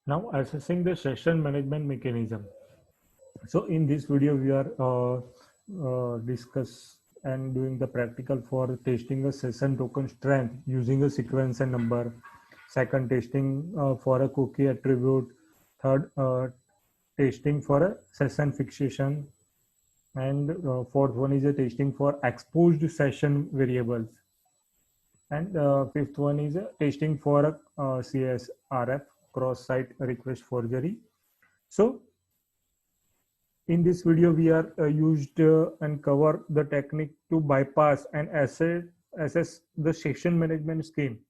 Now assessing the session management mechanism. So in this video, we are discuss and doing the practical for testing a session token strength using a sequence and number. Second, testing for a cookie attribute. Third, testing for a session fixation. And fourth one is a testing for exposed session variables. And fifth one is a testing for a CSRF, cross-site request forgery. So in this video, we are used and cover the technique to bypass and assess the session management scheme.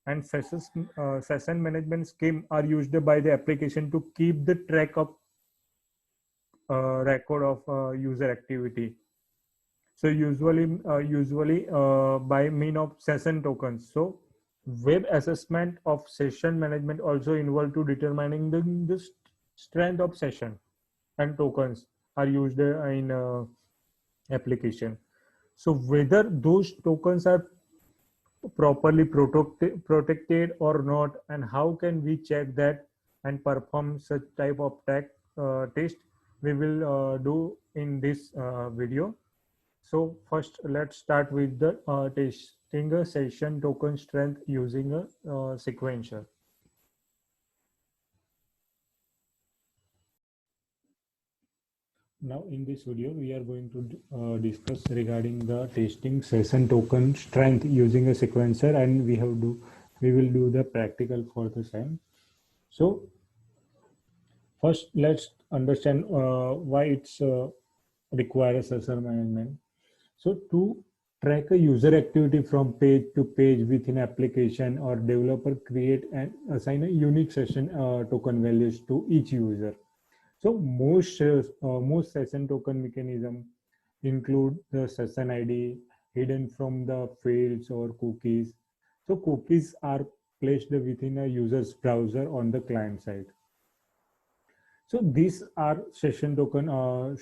And session management scheme are used by the application to keep the track of record of user activity. So usually by mean of session tokens. So web assessment of session management also involved to determining the strength of session and tokens are used in application. So whether those tokens are properly protected or not, and how can we check that and perform such type of test, we will do in this video. So first, let's start with the testing a session token strength using a sequencer. Now in this video, we are going to discuss regarding the testing session token strength using a sequencer, and we will do the practical for the same. So first, let's understand why it's requires session management. So to track a user activity from page to page within application, or developer create and assign a unique session token values to each user. So most session token mechanism include the session ID hidden from the fields or cookies. So cookies are placed within a user's browser on the client side. So these are session token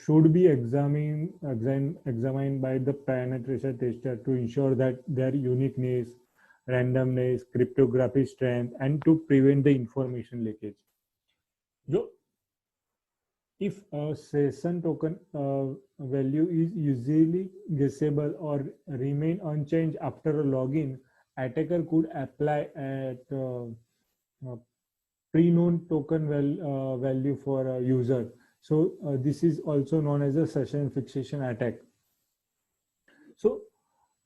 should be examined by the penetration tester to ensure that their uniqueness, randomness, cryptography strength, and to prevent the information leakage. So if a session token value is usually guessable or remain unchanged after a login, attacker could apply at pre-known token value for a user. So this is also known as a session fixation attack. So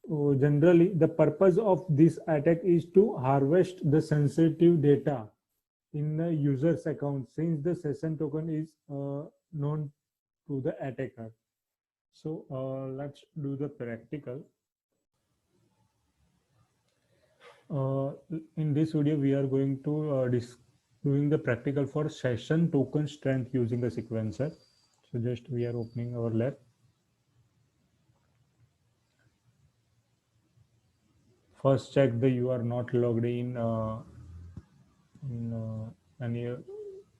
generally, the purpose of this attack is to harvest the sensitive data in the user's account, since the session token is known to the attacker. So let's do the practical. In this video, we are going to doing the practical for session token strength using a sequencer. So just we are opening our lab. First, check that you are not logged in any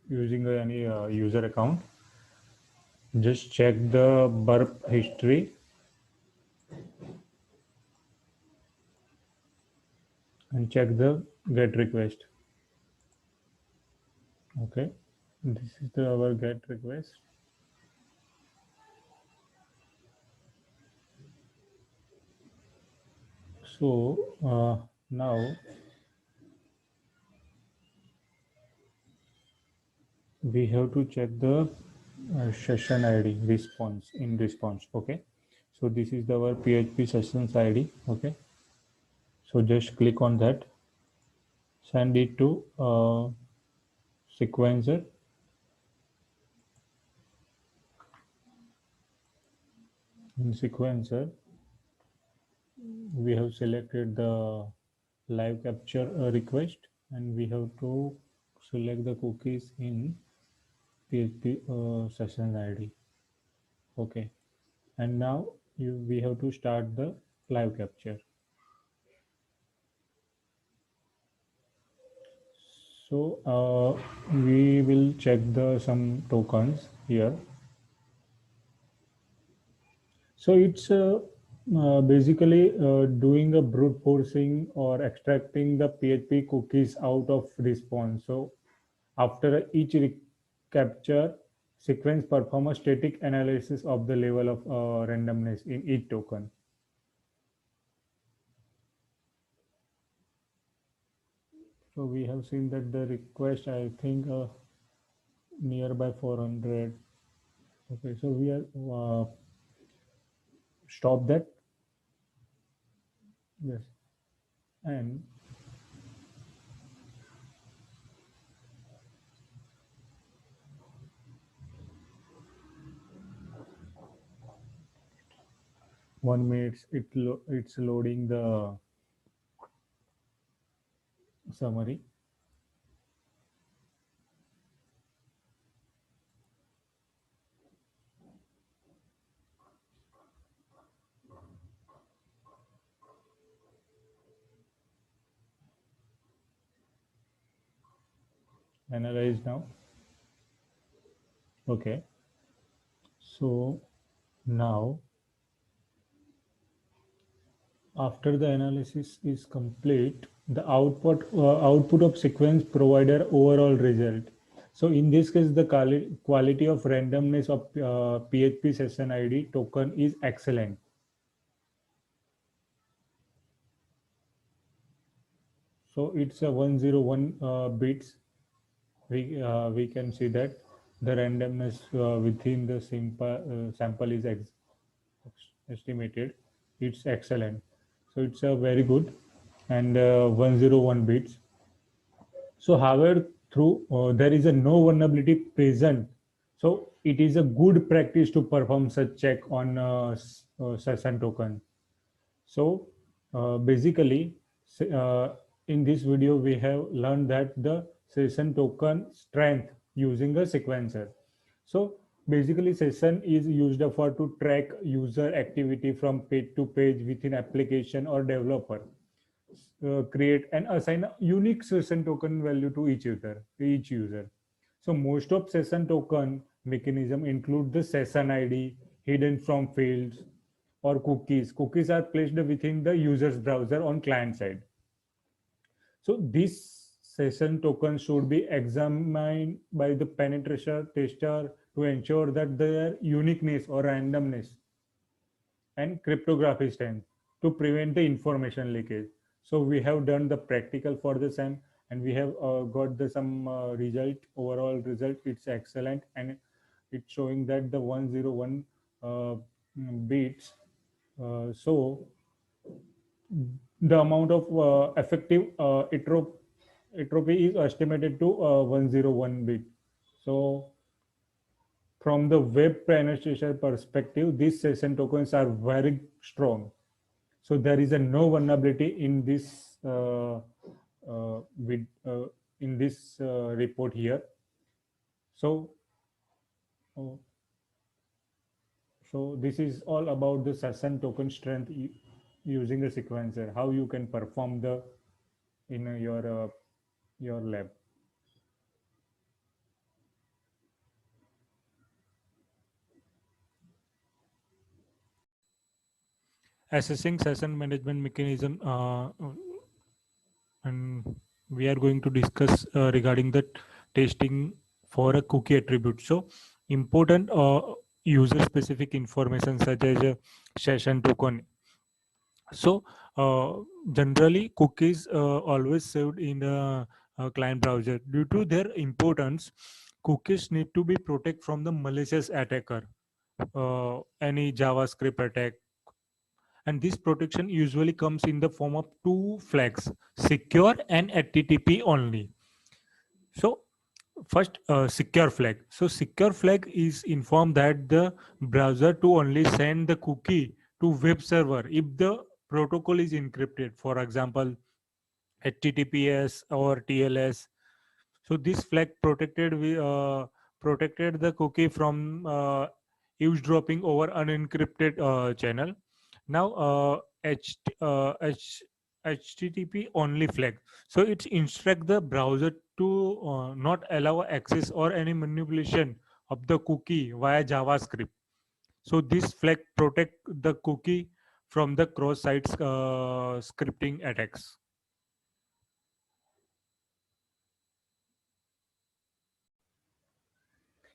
using any user account. Just check the burp history and check the get request. Okay, this is our get request. So now we have to check the session ID response in response. Okay, so this is our PHP sessions ID. Okay, so just click on that, send it to sequencer. In sequencer, we have selected the live capture request, and we have to select the cookies in PHP session ID. Okay, and now we have to start the live capture. So we will check the some tokens here. So it's basically doing a brute forcing or extracting the PHP cookies out of response. So After each capture sequence, perform a static analysis of the level of randomness in each token. So we have seen that the request, I think, nearby 400. Okay, so we are stop that. Yes, and one minute it's loading the summary. Analyze now. Okay, so now after the analysis is complete, the output of sequence provider overall result. So in this case, the quality of randomness of PHP session ID token is excellent. So it's a 101 bits. We can see that the randomness within the sample is estimated. It's excellent. So it's a very good and 101 bits. So however, through there is a no vulnerability present. So it is a good practice to perform such check on session token. So basically, in this video, we have learned that the session token strength using a sequencer. So basically, session is used for to track user activity from page to page within application or developer. Create and assign a unique session token value to each user. So most of session token mechanism include the session ID hidden from fields or cookies. Cookies are placed within the user's browser on client side. So this session token should be examined by the penetration tester to ensure that their uniqueness or randomness and cryptography strength to prevent the information leakage. So we have done the practical for the same, and we have got the some result, overall result. It's excellent, and it's showing that the 101 uh, bits. So the amount of effective entropy is estimated to 101 bit. So from the web penetration perspective, these session tokens are very strong. So there is a no vulnerability in this with in this report here. So uh, so this is all about the session token strength using a sequencer. How you can perform the in your lab. Assessing session management mechanism, and we are going to discuss regarding the testing for a cookie attribute. So important user specific information such as a session token. So generally cookies always saved in a client browser. Due to their importance, cookies need to be protected from the malicious attacker, any JavaScript attack, and this protection usually comes in the form of two flags: secure and HTTP only. So first, secure flag. So secure flag is informed that the browser to only send the cookie to web server if the protocol is encrypted, for example HTTPS or TLS. So this flag protected the cookie from eavesdropping over unencrypted channel. Now HTTP only flag. So it instruct the browser to not allow access or any manipulation of the cookie via JavaScript. So this flag protect the cookie from the cross-site scripting attacks.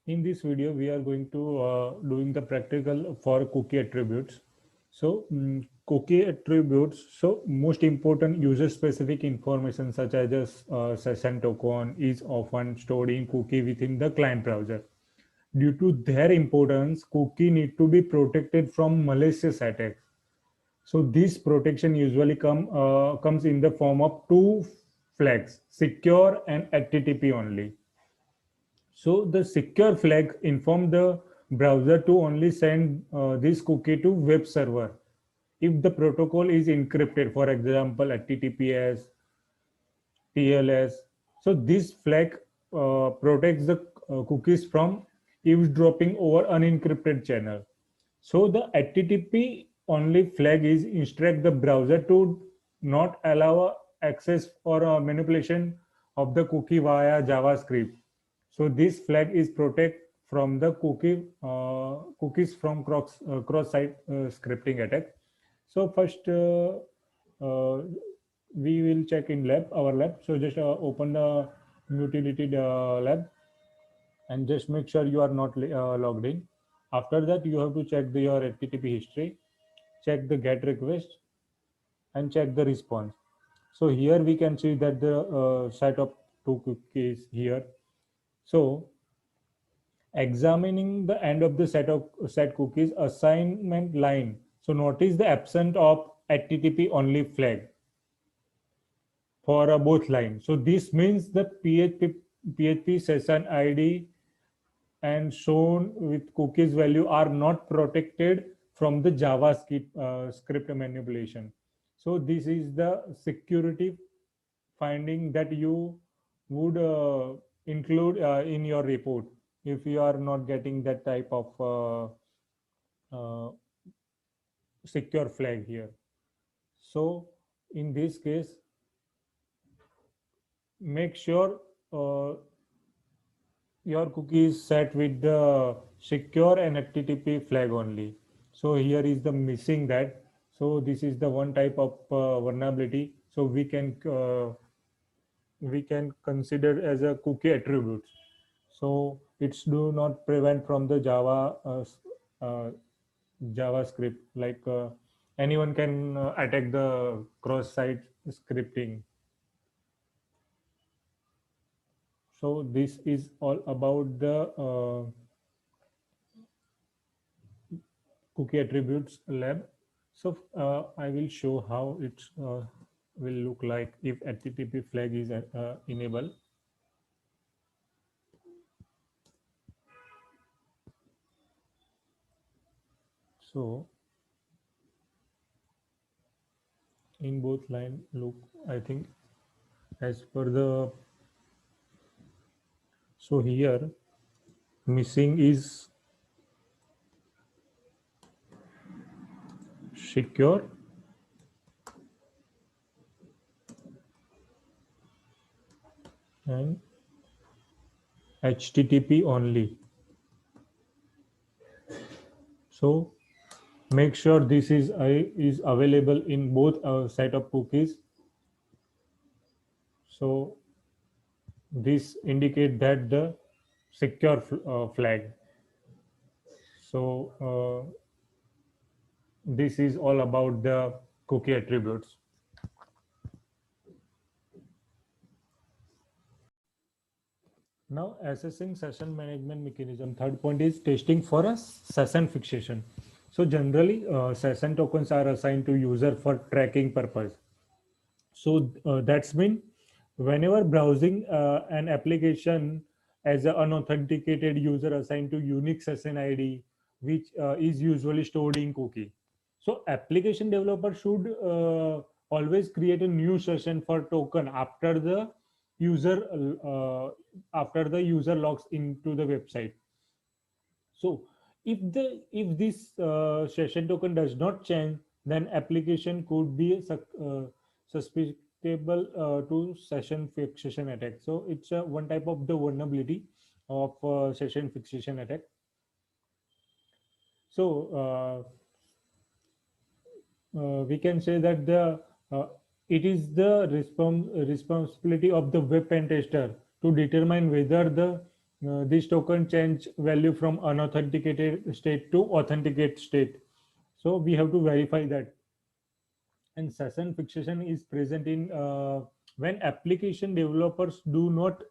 In this video, we are going to doing the practical for cookie attributes. So cookie attributes. So most important user specific information such as a session token is often stored in cookie within the client browser. Due to their importance, cookie need to be protected from malicious attacks. So this protection usually comes in the form of two flags, secure and HTTP only. So the secure flag inform the browser to only send this cookie to web server if the protocol is encrypted, for example, HTTPS, TLS. So this flag protects the cookies from eavesdropping over unencrypted channel. So the HTTP only flag is instruct the browser to not allow access or manipulation of the cookie via JavaScript. So this flag is protect from the cookies from cross-site scripting attack. So first we will check in our lab. So just open the utility lab and just make sure you are not logged in. After that, you have to check your HTTP history, check the GET request, and check the response. So here we can see that the set of two cookies here. So examining the end of the set cookies assignment line. So notice the absence of HTTP only flag for both lines. So this means the PHP session ID and shown with cookies value are not protected from the JavaScript script manipulation. So this is the security finding that you would include in your report if you are not getting that type of secure flag here. So in this case, make sure your cookie is set with the secure and HTTP flag only. So here is the missing that. So this is the one type of vulnerability. So we can consider as a cookie attribute. So it's do not prevent from the JavaScript. Like anyone can attack the cross-site scripting. So this is all about the cookie attributes lab. So I will show how it will look like if HTTP flag is enabled. So in both line, look, I think as per the, so here missing is secure and HTTP only. So make sure this is available in both set of cookies. So this indicate that the secure flag. So this is all about the cookie attributes. Now assessing session management mechanism. Third point is testing for a session fixation. So generally session tokens are assigned to user for tracking purpose. So that's mean whenever browsing an application as an unauthenticated user assigned to unique session ID, which is usually stored in cookie. So application developer should always create a new session for token user after the user logs into the website. So if this session token does not change, then application could be susceptible to session fixation attack. So it's one type of the vulnerability of session fixation attack. So we can say that it is the responsibility of the web pen tester to determine whether the this token change value from unauthenticated state to authenticate state. So we have to verify that. And session fixation is present in when application developers do not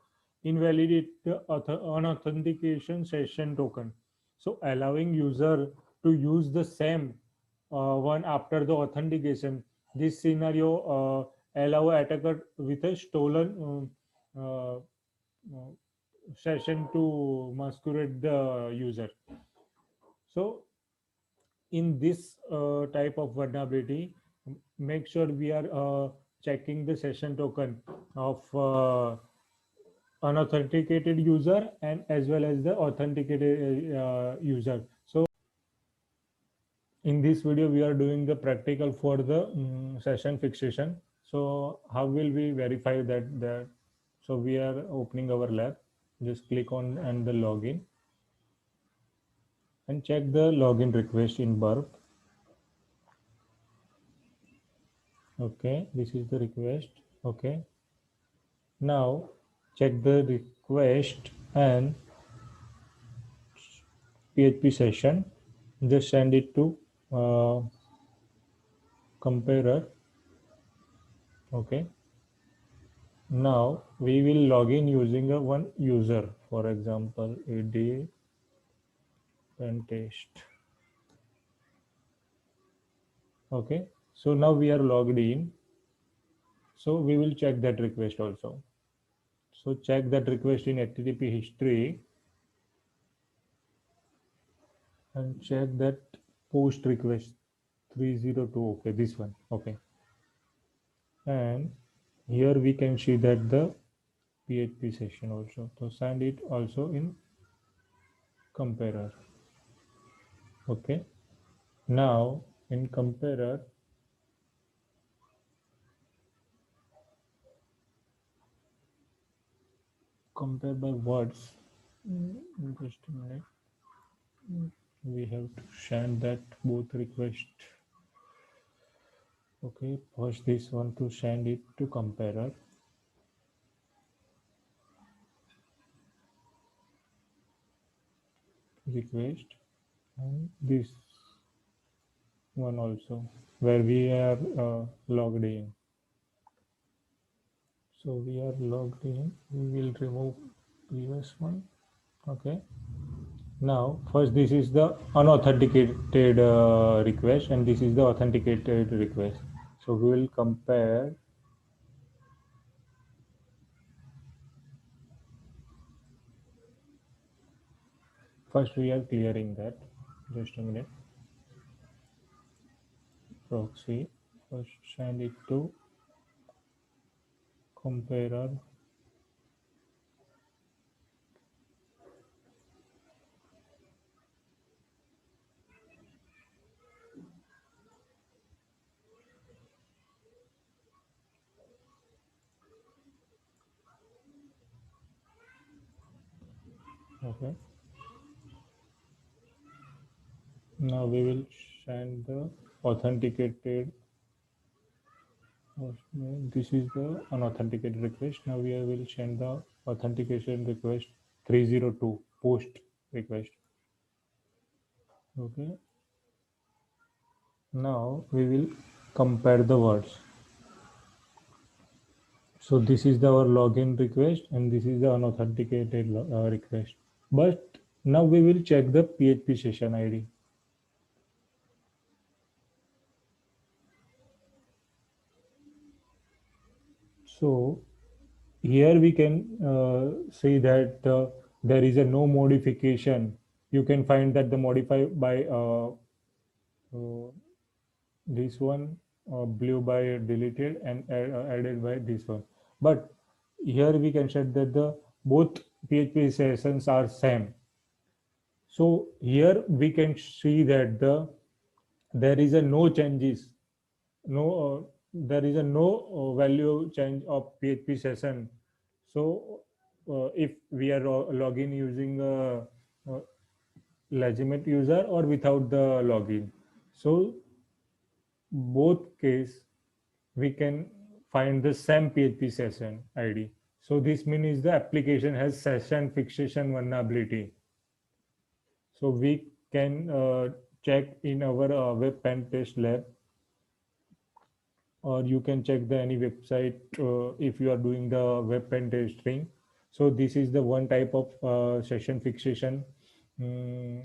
invalidate the unauthentication session token, so allowing user to use the same one after the authentication. This scenario allow attacker with a stolen uh, session to masquerade the user. So in this type of vulnerability, make sure we are checking the session token of unauthenticated user and as well as the authenticated user. So in this video we are doing the practical for the session fixation. So how will we verify that? So we are opening our lab. Just click on and the login and check the login request in burp. Okay, this is the request. Okay, now check the request and PHP session. Just send it to uh, comparer. Okay, now we will log in using a one user, for example ad pentest. Okay, so now we are logged in, so we will check that request also. So check that request in HTTP history and check that post request 302. Okay, this one. Okay, and here we can see that the PHP session also, so send it also in comparer. Okay, now in comparer, compare by words. Just a minute. We have to send that both request. Okay, push this one to send it to comparer. Request and this one also where we are logged in. So we are logged in. We will remove previous one. Okay. Now first this is the unauthenticated request and this is the authenticated request. So we will compare. First we are clearing that. Just a minute. Proxy. First send it to comparer. Okay. Now we will send the authenticated. This is the unauthenticated request. Now we will send the authentication request 302 post request. Okay. Now we will compare the words. So this is our login request and this is the unauthenticated request. But now we will check the PHP session ID. So here we can see that there is a no modification. You can find that the modify by this one, blue by deleted and added by this one. But here we can set that the both PHP sessions are same. So here we can see that there is a no changes, no there is a no value change of PHP session. So if we are login using a legitimate user or without the login, so both case we can find the same PHP session ID. So this means the application has session fixation vulnerability. So we can check in our web pen test lab, or you can check the any website if you are doing the web pen testing. So this is the one type of session fixation mm,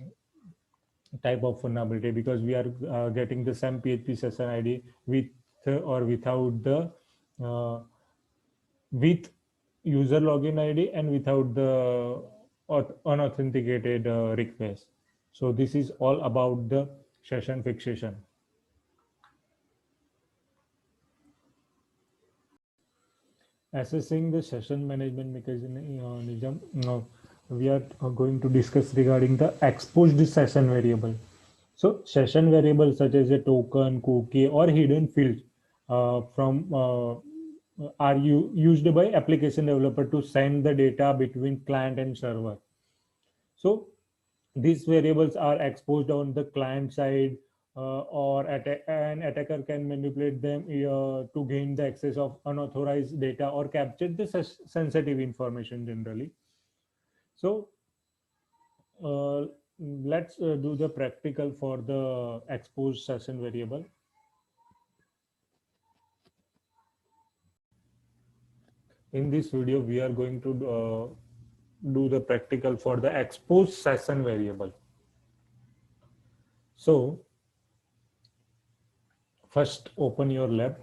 type of vulnerability, because we are getting the same PHP session ID with or without the uh, with user login ID and without the unauthenticated request. So this is all about the session fixation. Assessing the session management mechanism, we are going to discuss regarding the exposed session variable. So session variables such as a token, cookie, or hidden fields from are used by application developer to send the data between client and server. So these variables are exposed on the client side, or an attacker can manipulate them to gain the access of unauthorized data or capture the sensitive information generally. So uh, let's do the practical for the exposed session variable. In this video, we are going to do the practical for the exposed session variable. So first open your lab,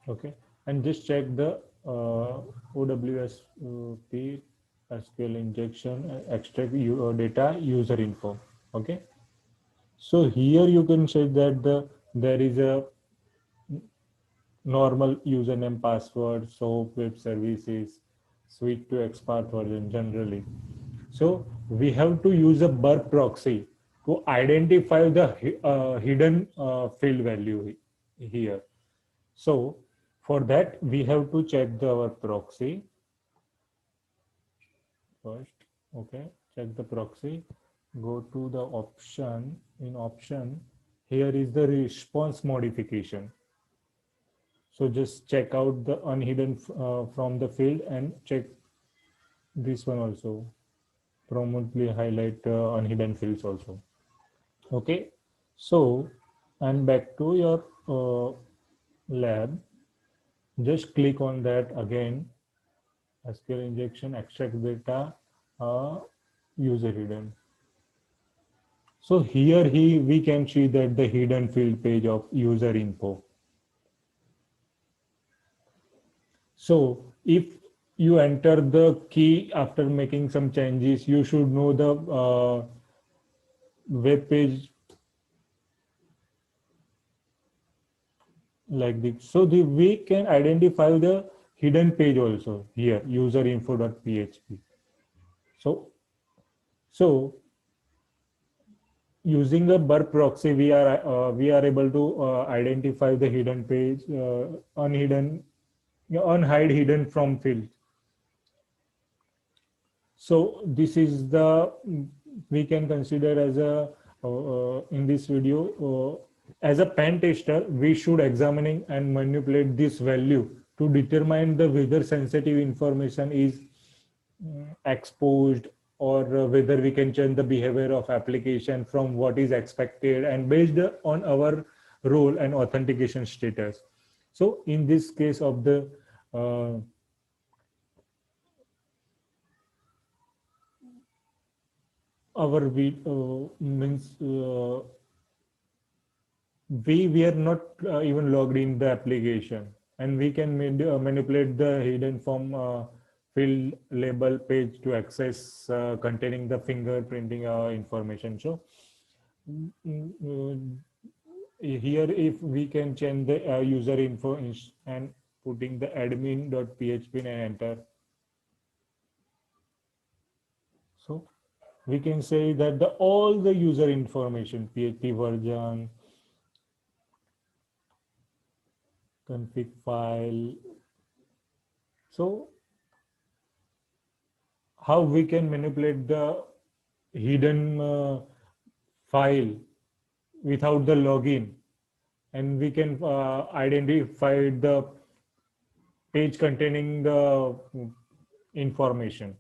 okay, and just check the OWSP SQL injection extract data user info. Okay, so here you can say that there is a normal username, password, SOAP, web services, switch to expert version generally. So we have to use a burp proxy to identify the hidden field value here. So for that, we have to check our proxy first. Okay, check the proxy. Go to the option. In option, here is the response modification. So just check out the unhidden from the field and check this one also. Prominently highlight unhidden fields also. Okay, so and back to your lab. Just click on that again. SQL injection, extract data, user hidden. So here we can see that the hidden field page of user info. So if you enter the key after making some changes, you should know the web page like this. So we can identify the hidden page also here, userinfo.php. So using a burp proxy, we are able to identify the hidden page, unhide hidden from field. So this is the we can consider as a in this video as a pen tester, we should examining and manipulate this value to determine the whether sensitive information is exposed, or whether we can change the behavior of application from what is expected and based on our role and authentication status. So in this case of the our means we are not even logged in the application, and we can manipulate the hidden from field label page to access containing the fingerprinting information. So here if we can change the user info and putting the admin.php and enter. So we can say that all the user information, PHP version, config file. So how we can manipulate the hidden file without the login, and we can identify the page containing the information.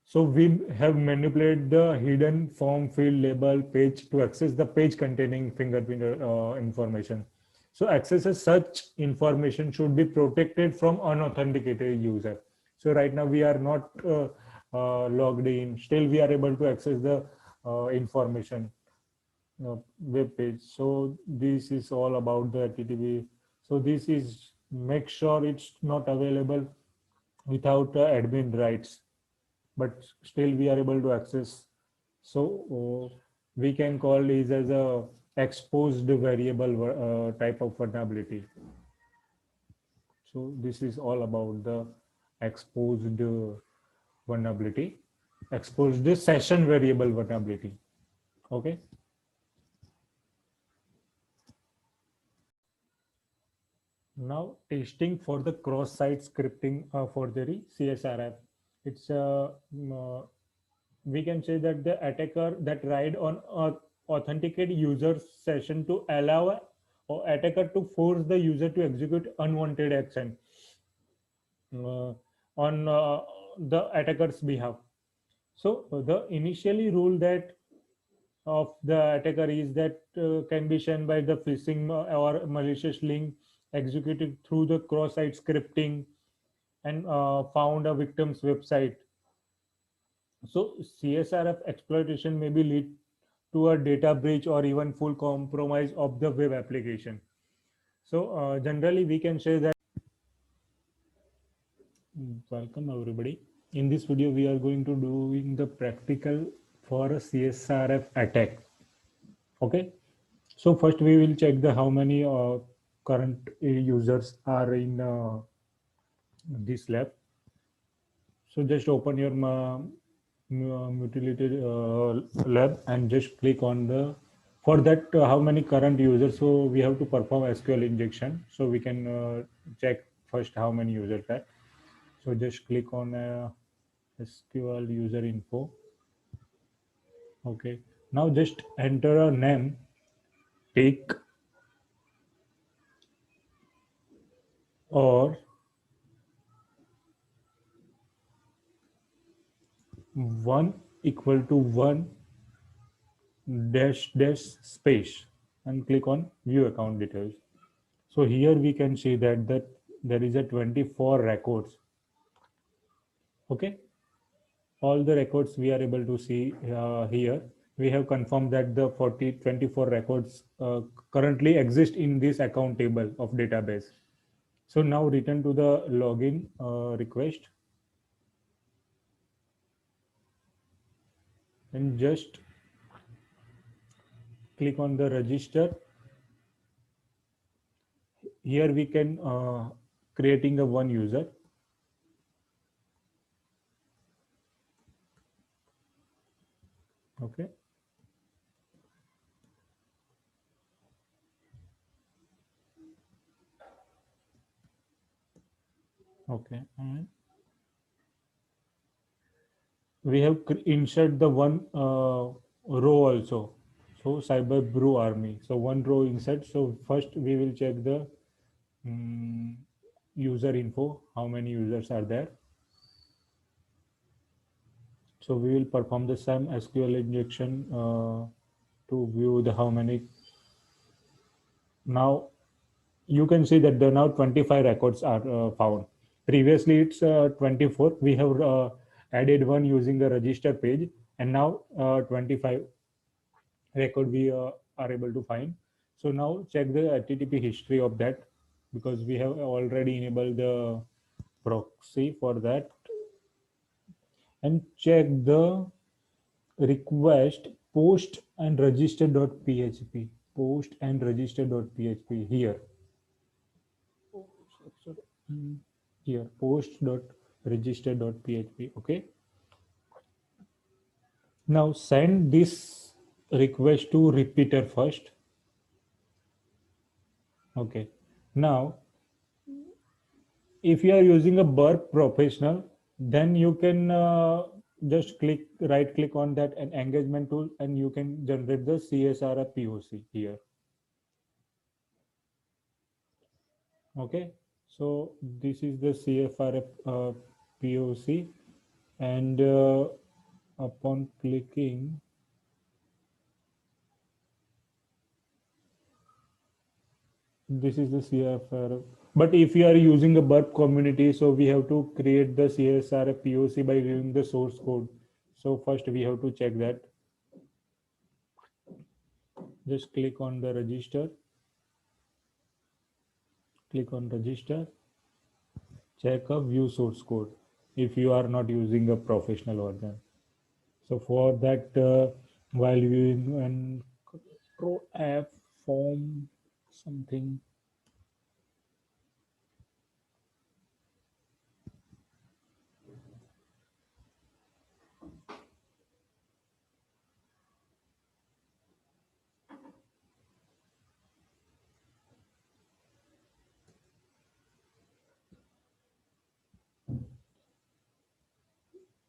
So we have manipulated the hidden form field label page to access the page containing fingerprint information. So accesses such information should be protected from unauthenticated user. So right now we are not logged in. Still we are able to access the information web page. So this is all about the HTTP. So this is make sure it's not available without admin rights, but still we are able to access. So we can call this as a exposed variable type of vulnerability. So this is all about the exposed vulnerability, exposed session variable vulnerability. Okay. Now testing for the cross-site scripting for the CSRF. It's we can say that the attacker that ride on a authenticate user session to allow or attacker to force the user to execute unwanted action on the attacker's behalf. So the initially rule that of the attacker is that can be shown by the phishing or malicious link executed through the cross-site scripting and found a victim's website. So CSRF exploitation may be lead to a data breach or even full compromise of the web application. So generally we can say that welcome everybody. In this video we are going to doing the practical for a CSRF attack. Okay. So first we will check the how many current users are in this lab. So just open your utility lab and just click on the for that how many current users. So we have to perform SQL injection. So we can check first how many users are. So just click on SQL user info. Okay. Now just enter a name, take or one equal to one dash dash space and click on view account details. So here we can see that there is a 24 records. Okay, all the records we are able to see here. We have confirmed that the 24 records currently exist in this account table of database. So now return to the login request and just click on the register. Here we can creating a one user. Okay. Okay. And we have insert the one row also. So cyber brew army. So one row insert. So first we will check the user info. How many users are there? So we will perform the same SQL injection to view the how many. Now you can see that there are now 25 records are found. Previously it's 24. We have added one using the register page, and now 25 record we are able to find. So now check the HTTP history of that, because we have already enabled the proxy for that, and check the request post and register.php, post and register.php here. Here post.register.php. Okay, now send this request to repeater first. Okay, now if you are using a burp professional, then you can just right click on that and engagement tool, and you can generate the CSR POC here. Okay, So this is the CFR POC, and upon clicking, this is the CFR. But if you are using a burp community, so we have to create the CSR POC by viewing the source code. So first we have to check that. Just click on the register, click on register, check a view source code if you are not using a professional version. So for that, while viewing an pro app form something,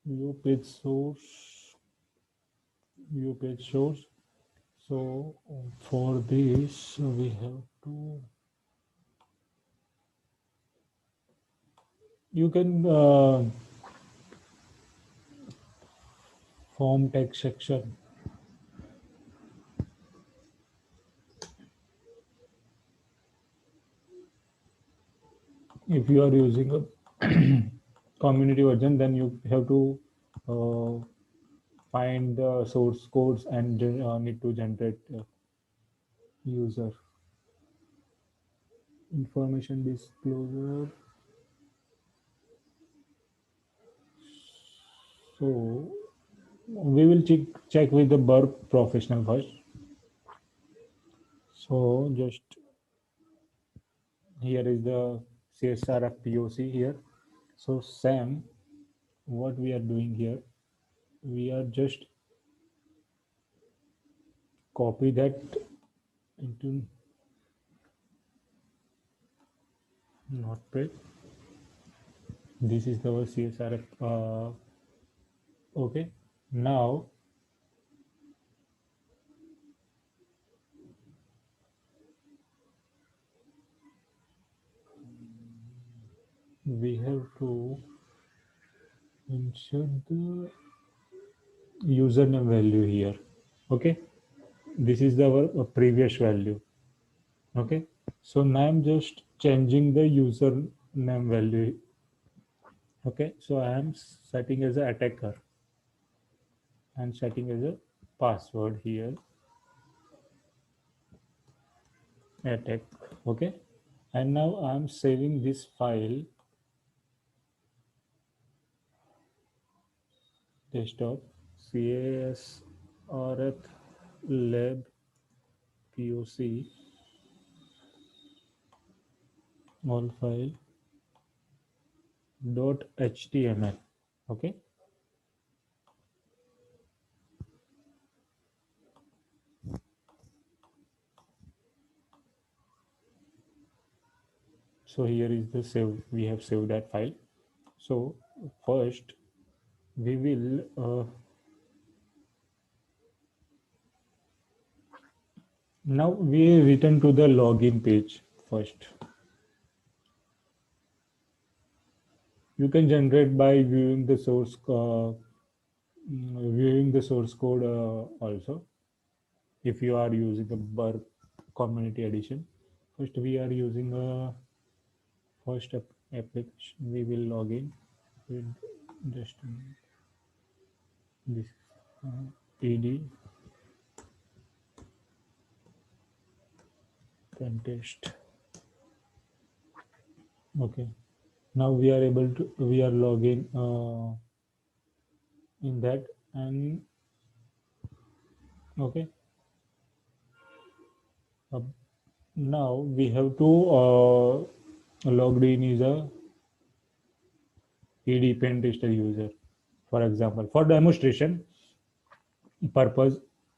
view page source, view page source. So for this, we have to, you can form text section. If you are using a community version, then you have to uh, find the source codes and need to generate user information disclosure. So we will check with the burp professional first. So just here is the CSRF POC here. So Sam, what we are doing here, we are just copy that into Notepad. This is our CSRF. Okay. Now we have to insert the username value here. Okay. This is our previous value. Okay. So now I'm just changing the username value. Okay. So I am setting as an attacker and setting as a password here. Attack. Okay. And now I'm saving this file desktop CASRF lab POC all file dot html. Okay. So here is the save. We have saved that file. So first we will now we return to the login page first. You can generate by viewing the source code also if you are using a Burp community edition. First we are using a first application. We will log in with just this ed contest. Okay. Now we are able to we are logging in that, and okay. uh, Now we have to logged in is a ed pen tester user, for example, for demonstration purpose.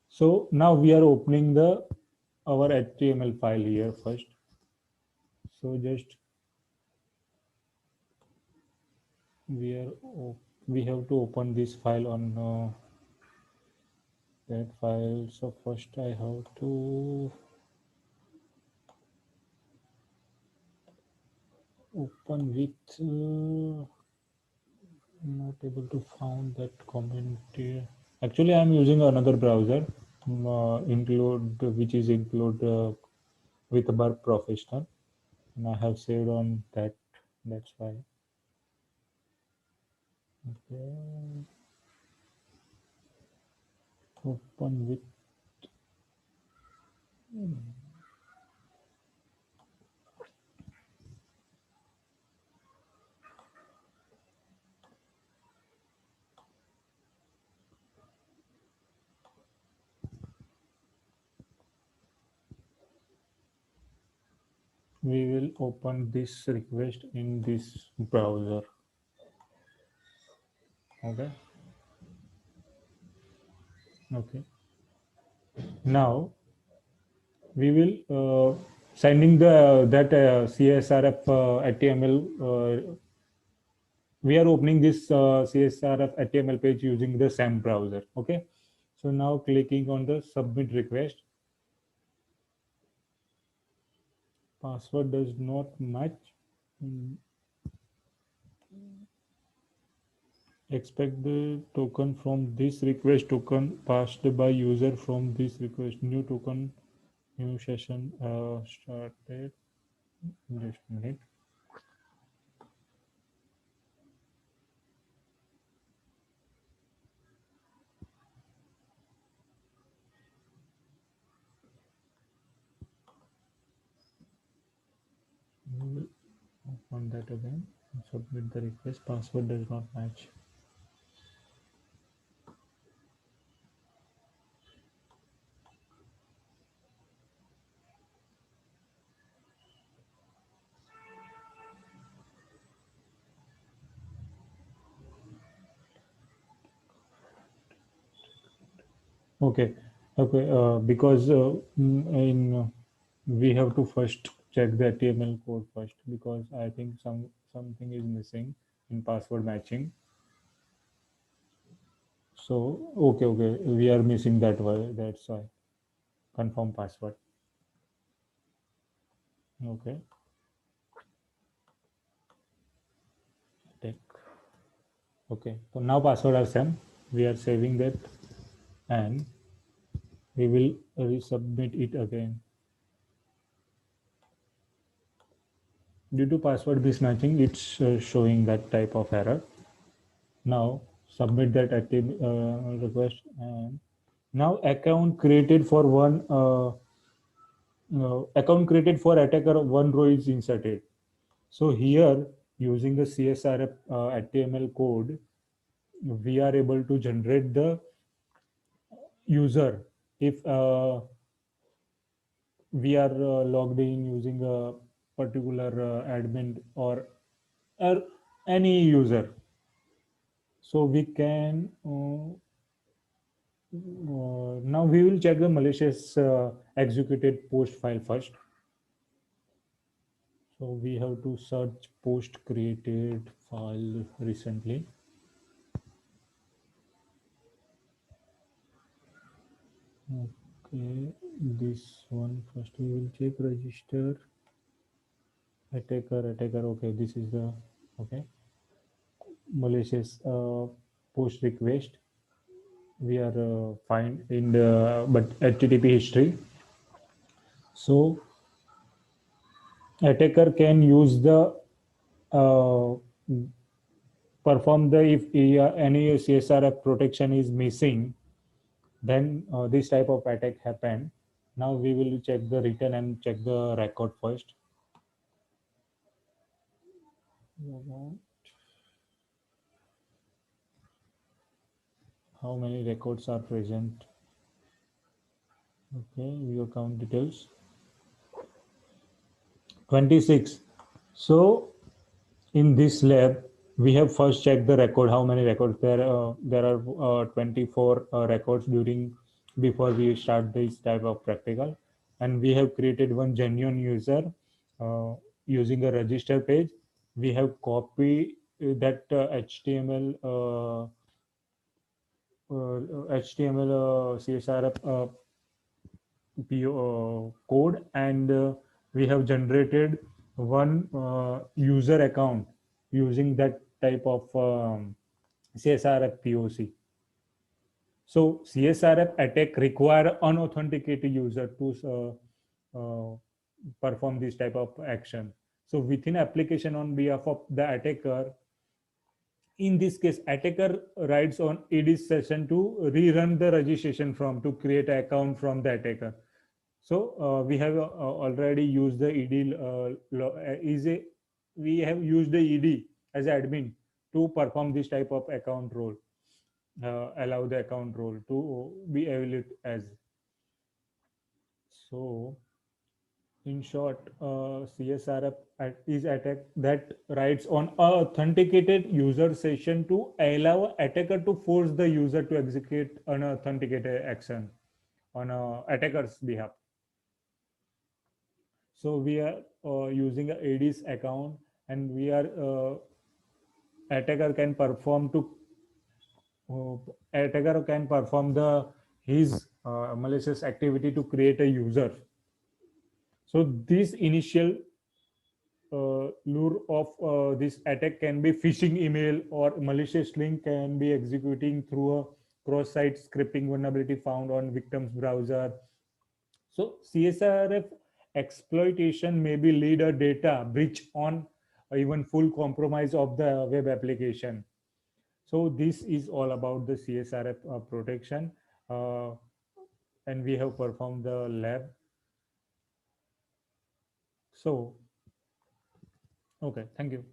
So now we are opening the our html file here first. So just we are we have to open this file on that file. So first I have to open with not able to found that comment here. Actually, I'm using another browser, include which is include with Bark Professional, and I have saved on that. That's why. Okay, open with. We will open this request in this browser. Okay. Okay. Now we will sending the that CSRF HTML. We are opening this CSRF HTML page using the SAM browser. Okay. So now clicking on the submit request. Password does not match. Mm, Expect the token from this request token passed by user from this request. New token, new session started. Just a minute. We will open that again. Submit the request. Password does not match. Okay, okay. Because in we have to first check the HTML code first because I think something is missing in password matching. So okay, okay, we are missing that one. That's why confirm password. Okay, take. Okay, so now password are same. We are saving that and we will resubmit it again. Due to password mismatching, it's showing that type of error. Now submit that active request and now account created for attacker one row is inserted. So here using the CSRF HTML code, we are able to generate the user if we are logged in using a particular admin or any user. So we can now we will check the malicious executed post file first. So we have to search post created file recently. Okay, this one first we will check register attacker. Okay, this is the okay malicious post request. We are find in the but HTTP history. So attacker can use the uh, perform the if any CSRF protection is missing, then this type of attack happen. Now we will check the return and check the record first. How many records are present? Okay, your account details. 26. So in this lab, we have first checked the record. How many records there are 24 records during before we start this type of practical, and we have created one genuine user uh, using a register page. We have copied that HTML CSRF code and we have generated one user account using that type of CSRF POC. So CSRF attack require unauthenticated user to perform this type of action. So within application on behalf of the attacker, in this case, attacker writes on ED session to rerun the registration form to create an account from the attacker. So we have already used the ED. We have used the ED as admin to perform this type of account role. Allow the account role to be evaluated as. So in short, CSRF is attack that writes on authenticated user session to allow attacker to force the user to execute an authenticated action on attacker's behalf. So we are using a AD's account, and we are attacker can perform to attacker can perform the his malicious activity to create a user. So this initial lure of this attack can be phishing email or malicious link can be executing through a cross-site scripting vulnerability found on victim's browser. So CSRF exploitation may be lead a data breach on even full compromise of the web application. So this is all about the CSRF protection, uh, and we have performed the lab. So okay, thank you.